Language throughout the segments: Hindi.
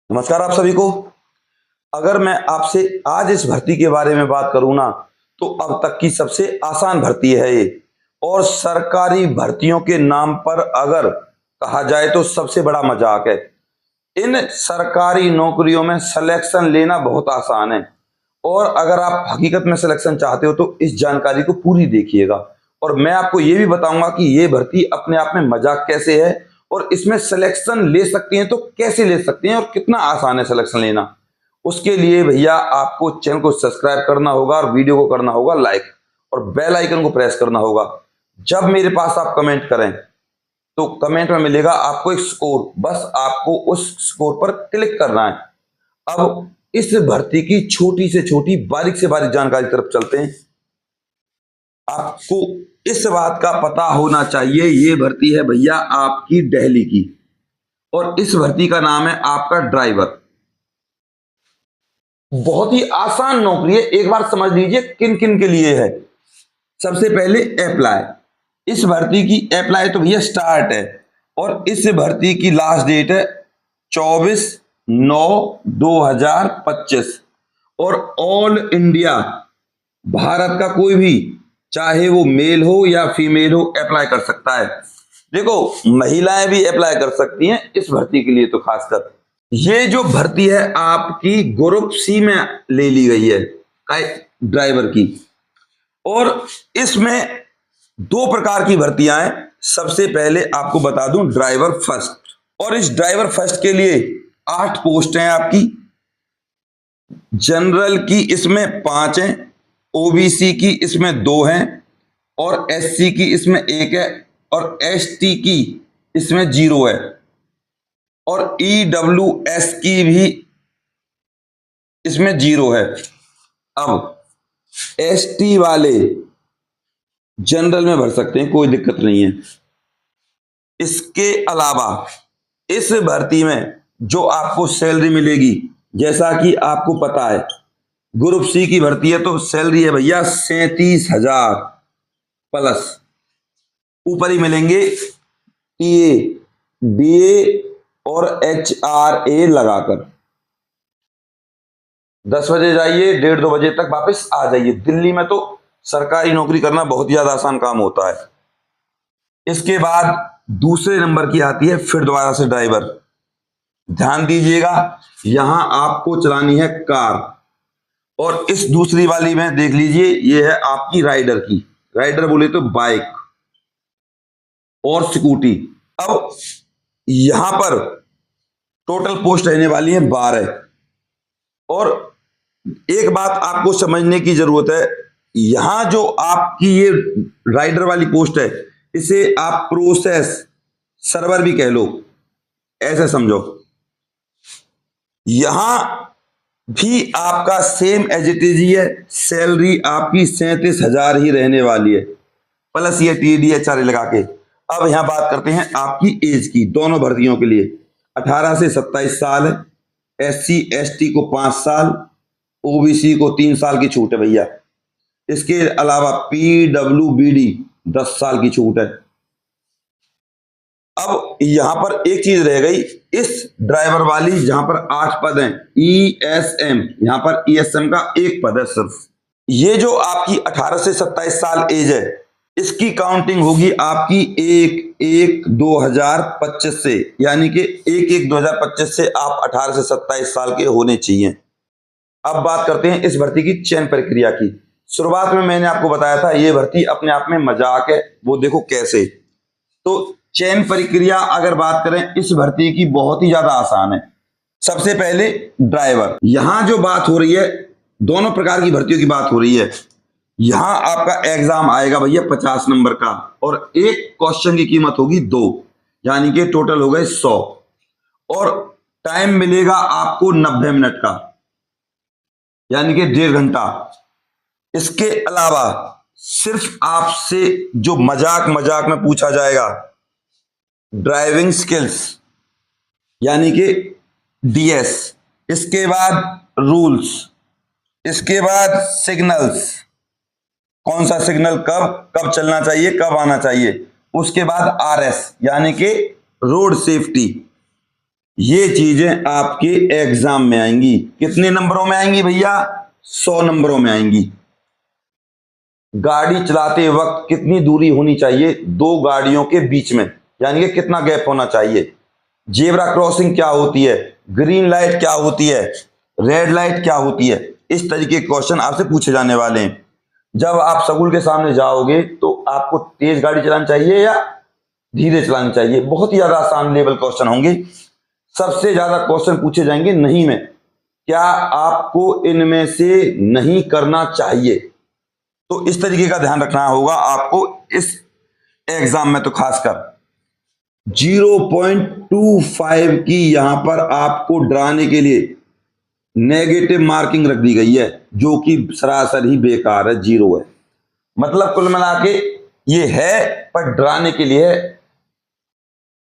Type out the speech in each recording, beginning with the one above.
नमस्कार आप सभी को। अगर मैं आपसे आज इस भर्ती के बारे में बात करूं ना, तो अब तक की सबसे आसान भर्ती है ये। और सरकारी भर्तियों के नाम पर अगर कहा जाए तो सबसे बड़ा मजाक है। इन सरकारी नौकरियों में सिलेक्शन लेना बहुत आसान है। और अगर आप हकीकत में सिलेक्शन चाहते हो तो इस जानकारी को पूरी देखिएगा। और मैं आपको ये भी बताऊंगा कि ये भर्ती अपने आप में मजाक कैसे है और इसमें सिलेक्शन ले सकती हैं तो कैसे ले सकती हैं और कितना आसान है सिलेक्शन लेना। उसके लिए भैया आपको चैनल को सब्सक्राइब करना होगा और वीडियो को करना होगा लाइक और बेल आइकन को प्रेस करना होगा। जब मेरे पास आप कमेंट करें तो कमेंट में मिलेगा आपको एक स्कोर, बस आपको उस स्कोर पर क्लिक करना है। अब इस भर्ती की छोटी से छोटी बारीक से बारीक जानकारी की तरफ चलते हैं। आपको इस बात का पता होना चाहिए, ये भर्ती है भैया आपकी दिल्ली की और इस भर्ती का नाम है आपका ड्राइवर। बहुत ही आसान नौकरी है, एक बार समझ लीजिए किन किन के लिए है। सबसे पहले अप्लाई। इस भर्ती की अप्लाई तो भैया स्टार्ट है और इस भर्ती की लास्ट डेट है 24/9/2025 और ऑल इंडिया भारत का कोई भी चाहे वो मेल हो या फीमेल हो अप्लाई कर सकता है। देखो, महिलाएं भी अप्लाई कर सकती हैं इस भर्ती के लिए, तो खासकर ये जो भर्ती है आपकी ग्रुप सी में ले ली गई है ड्राइवर की। और इसमें दो प्रकार की भर्तियां हैं। सबसे पहले आपको बता दूं ड्राइवर फर्स्ट, और इस ड्राइवर फर्स्ट के लिए 8 पोस्ट हैं आपकी। जनरल की इसमें 5 हैं, ओबीसी की इसमें 2 हैं और एससी की इसमें 1 है और एसटी की इसमें 0 है और ईडब्ल्यूएस की भी इसमें 0 है। अब एसटी वाले जनरल में भर सकते हैं, कोई दिक्कत नहीं है। इसके अलावा इस भर्ती में जो आपको सैलरी मिलेगी, जैसा कि आपको पता है ग्रुप सी की भर्ती है तो सैलरी है भैया 37,000 प्लस। ऊपर ही मिलेंगे टीए, बीए और एचआरए लगाकर। 10 बजे जाइए, 1:30-2 बजे तक वापस आ जाइए। दिल्ली में तो सरकारी नौकरी करना बहुत ही ज्यादा आसान काम होता है। इसके बाद दूसरे नंबर की आती है फिर दोबारा से ड्राइवर। ध्यान दीजिएगा, यहां आपको चलानी है कार और इस दूसरी वाली में देख लीजिए ये है आपकी राइडर की। राइडर बोले तो बाइक और स्कूटी। अब यहां पर टोटल पोस्ट रहने वाली है 12। और एक बात आपको समझने की जरूरत है, यहां जो आपकी ये राइडर वाली पोस्ट है इसे आप प्रोसेस सर्वर भी कह लो, ऐसे समझो। यहां भी आपका सेम एज इट इज ही है, सैलरी आपकी 37,000 ही रहने वाली है प्लस ये TDHRA लगा के। अब यहां बात करते हैं आपकी एज की, दोनों भर्तियों के लिए 18 से 27 साल है। SC ST को 5 साल, OBC को 3 साल की छूट है भैया। इसके अलावा PWBD 10 साल की छूट है। अब यहां पर एक चीज रह गई, इस ड्राइवर वाली जहां पर 8 पद हैं ESM, यहां पर ESM का 1 पद है सिर्फ। ये जो आपकी 18 से 27 साल एज है इसकी काउंटिंग होगी आपकी 1/1/2025 से, यानी कि 1/1/2025 से आप 18 से 27 साल के होने चाहिए। अब बात करते हैं इस भर्ती की चयन प्रक्रिया की। शुरुआत में मैंने आपको बताया था ये भर्ती अपने आप में मजाक है, वो देखो कैसे। तो चयन प्रक्रिया अगर बात करें इस भर्ती की बहुत ही ज्यादा आसान है। सबसे पहले ड्राइवर, यहां जो बात हो रही है दोनों प्रकार की भर्तियों की बात हो रही है। यहां आपका एग्जाम आएगा भैया 50 नंबर का और एक क्वेश्चन की कीमत होगी 2, यानी कि टोटल हो गए 100 और टाइम मिलेगा आपको 90 मिनट का, यानी कि 1.5 घंटा। इसके अलावा सिर्फ आपसे जो मजाक मजाक में पूछा जाएगा ड्राइविंग स्किल्स, यानी कि DS। इसके बाद रूल्स, इसके बाद सिग्नल्स, कौन सा सिग्नल कब कब चलना चाहिए कब आना चाहिए। उसके बाद RS यानी कि रोड सेफ्टी, ये चीजें आपके एग्जाम में आएंगी। कितने नंबरों में आएंगी भैया? 100 नंबरों में आएंगी। गाड़ी चलाते वक्त कितनी दूरी होनी चाहिए दो गाड़ियों के बीच में, यानी कि कितना गैप होना चाहिए? जेब्रा क्रॉसिंग क्या होती है? ग्रीन लाइट क्या होती है? रेड लाइट क्या होती है? इस तरीके के क्वेश्चन आपसे पूछे जाने वाले हैं। जब आप स्कूल के सामने जाओगे तो आपको तेज गाड़ी चलानी चाहिए या धीरे चलानी चाहिए? बहुत ही ज्यादा आसान लेवल क्वेश्चन होंगे। सबसे ज्यादा क्वेश्चन पूछे जाएंगे नहीं में, क्या आपको इनमें से नहीं करना चाहिए? तो इस तरीके का ध्यान रखना होगा आपको इस एग्जाम में। तो खासकर 0.25 की यहां पर आपको डराने के लिए नेगेटिव मार्किंग रख दी गई है, जो कि सरासर ही बेकार है, 0 है। मतलब कुल मिला के ये है, पर डराने के लिए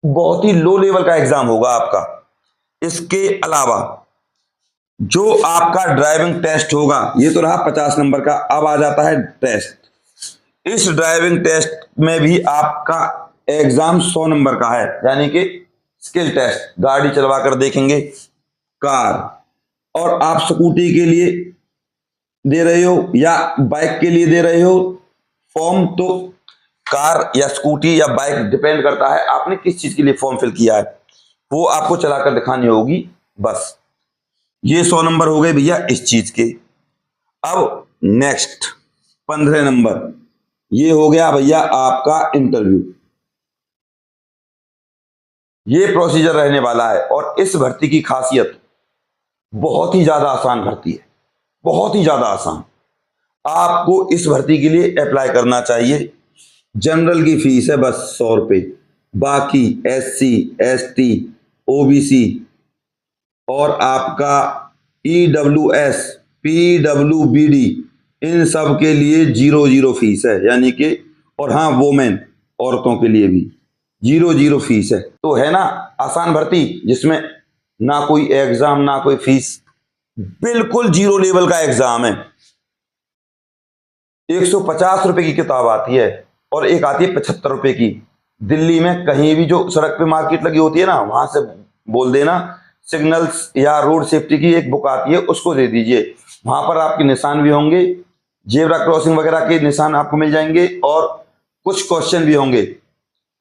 बहुत ही लो लेवल का एग्जाम होगा आपका। इसके अलावा जो आपका ड्राइविंग टेस्ट होगा, ये तो रहा 50 नंबर का। अब आ जाता है टेस्ट। इस ड्राइविंग टेस्ट में भी आपका एग्जाम 100 नंबर का है, यानी कि स्किल टेस्ट, गाड़ी चलवा कर देखेंगे कार। और आप स्कूटी के लिए दे रहे हो या बाइक के लिए दे रहे हो फॉर्म, तो कार या स्कूटी या बाइक डिपेंड करता है आपने किस चीज के लिए फॉर्म फिल किया है, वो आपको चलाकर दिखानी होगी। बस ये 100 नंबर हो गए भैया इस चीज के। अब नेक्स्ट 15 नंबर, ये हो गया भैया आपका इंटरव्यू। ये प्रोसीजर रहने वाला है और इस भर्ती की खासियत बहुत ही ज्यादा आसान भर्ती है, बहुत ही ज्यादा आसान। आपको इस भर्ती के लिए अप्लाई करना चाहिए। जनरल की फीस है बस 100 रुपये। बाकी SC ST OBC और आपका EWS PWBD इन सब के लिए 0 फीस है, यानी कि, और हाँ वोमेन औरतों के लिए भी 0 फीस है। तो है ना आसान भर्ती, जिसमें ना कोई एग्जाम ना कोई फीस, बिल्कुल 0 लेवल का एग्जाम है। 150 रुपए की किताब आती है और एक आती है 75 रुपए की। दिल्ली में कहीं भी जो सड़क पे मार्केट लगी होती है ना, वहां से बोल देना सिग्नल्स या रोड सेफ्टी की एक बुक आती है, उसको दे दीजिए। वहां पर आपके निशान भी होंगे, जेब्रा क्रॉसिंग वगैरह के निशान आपको मिल जाएंगे और कुछ क्वेश्चन भी होंगे।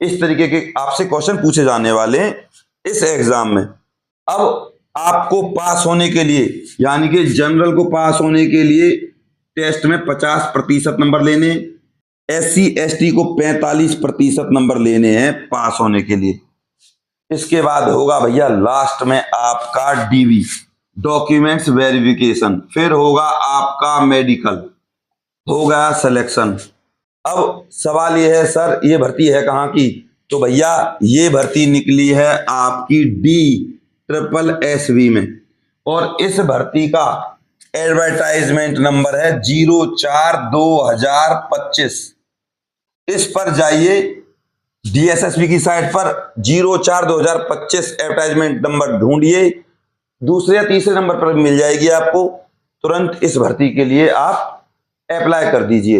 इस तरीके के आपसे क्वेश्चन पूछे जाने वाले हैं इस एग्जाम में। अब आपको पास होने के लिए, यानी कि जनरल को पास होने के लिए टेस्ट में 50% नंबर लेने, SC ST को 45% नंबर लेने हैं पास होने के लिए। इसके बाद होगा भैया लास्ट में आपका DV, डॉक्यूमेंट्स वेरिफिकेशन, फिर होगा आपका मेडिकल, हो गया सिलेक्शन। अब सवाल ये है सर ये भर्ती है कहाँ की? तो भैया ये भर्ती निकली है आपकी DSSB में, और इस भर्ती का एडवर्टाइजमेंट नंबर है 04/2025। इस पर जाइए DSSB की साइट पर 04/2025 एडवर्टाइजमेंट नंबर ढूंढिए, दूसरे या तीसरे नंबर पर मिल जाएगी आपको। तुरंत इस भर्ती के लिए आप अप्लाई कर दीजिए।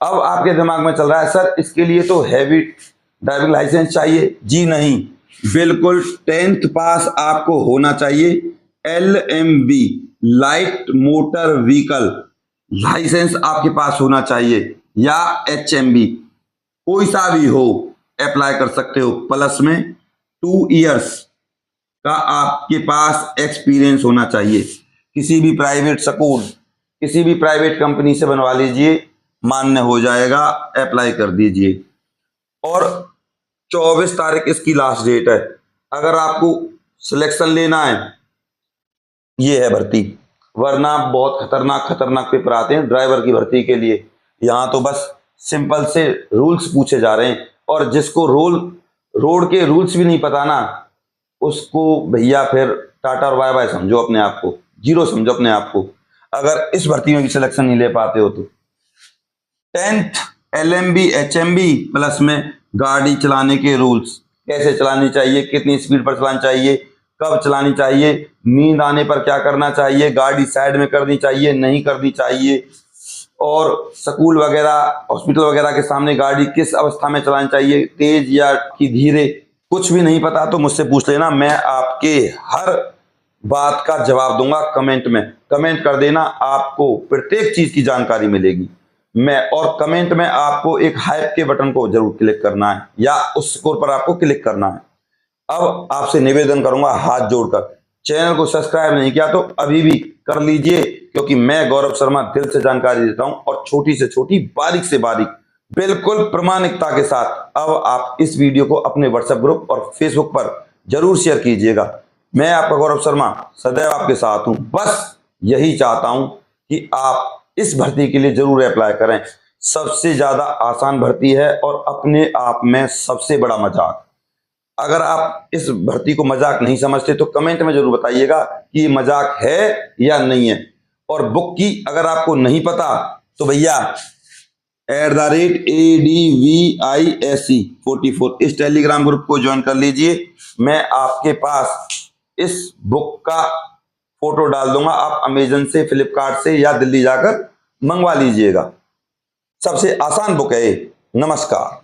अब आपके दिमाग में चल रहा है सर इसके लिए तो हैवी ड्राइविंग लाइसेंस चाहिए। जी नहीं, बिल्कुल 10th पास आपको होना चाहिए। LMB light motor vehicle licence आपके पास होना चाहिए, या HMB कोई सा भी हो अप्लाई कर सकते हो। प्लस में 2 इयर्स का आपके पास एक्सपीरियंस होना चाहिए। किसी भी प्राइवेट स्कूल, किसी भी प्राइवेट कंपनी से बनवा लीजिए, मान्य हो जाएगा, अप्लाई कर दीजिए। और 24 तारीख इसकी लास्ट डेट है। अगर आपको सिलेक्शन लेना है, ये है भर्ती, वरना बहुत खतरनाक पेपर आते हैं ड्राइवर की भर्ती के लिए। यहाँ तो बस सिंपल से रूल्स पूछे जा रहे हैं, और जिसको रोड के रूल्स भी नहीं पता ना, उसको भैया फिर टाटा और बाय बाय समझो अपने आप को, 0 समझो अपने आप को, अगर इस भर्ती में भी सिलेक्शन नहीं ले पाते हो तो। 10th LMB HMB प्लस में गाड़ी चलाने के रूल्स, कैसे चलानी चाहिए, कितनी स्पीड पर चलानी चाहिए, कब चलानी चाहिए, नींद आने पर क्या करना चाहिए, गाड़ी साइड में करनी चाहिए नहीं करनी चाहिए, और स्कूल वगैरह हॉस्पिटल वगैरह के सामने गाड़ी किस अवस्था में चलानी चाहिए, तेज या कि धीरे, कुछ भी नहीं पता तो मुझसे पूछ लेना, मैं आपके हर बात का जवाब दूंगा कमेंट में। कमेंट कर देना, आपको प्रत्येक चीज की जानकारी मिलेगी। और कमेंट में आपको एक हाइप के बटन को जरूर क्लिक करना है या उस स्कोर पर आपको क्लिक करना है। अब आपसे निवेदन करूंगा हाथ जोड़कर, चैनल को सब्सक्राइब नहीं किया तो अभी भी कर लीजिए, क्योंकि मैं गौरव शर्मा दिल से जानकारी देता हूं और छोटी से छोटी, बारीक से बारीक, बिल्कुल प्रामाणिकता के साथ। अब आप इस वीडियो को अपने व्हाट्सएप ग्रुप और फेसबुक पर जरूर शेयर कीजिएगा। मैं आपका गौरव शर्मा सदैव आपके साथ हूं। बस यही चाहता हूं कि आप इस भर्ती के लिए जरूर अप्लाई करें। सबसे ज्यादा आसान भर्ती है और अपने आप में सबसे बड़ा मजाक। अगर आप इस भर्ती को मजाक नहीं समझते तो कमेंट में जरूर बताइएगा कि ये मजाक है या नहीं है। और बुक की अगर आपको नहीं पता तो भैया @ADVISE44 इस टेलीग्राम ग्रुप को ज्वाइन कर लीजिए। मैं आपके पास इस बुक का फोटो डाल दूंगा, आप अमेजन से, फ्लिपकार्ट से या दिल्ली जाकर मंगवा लीजिएगा। सबसे आसान बुक है ये। नमस्कार।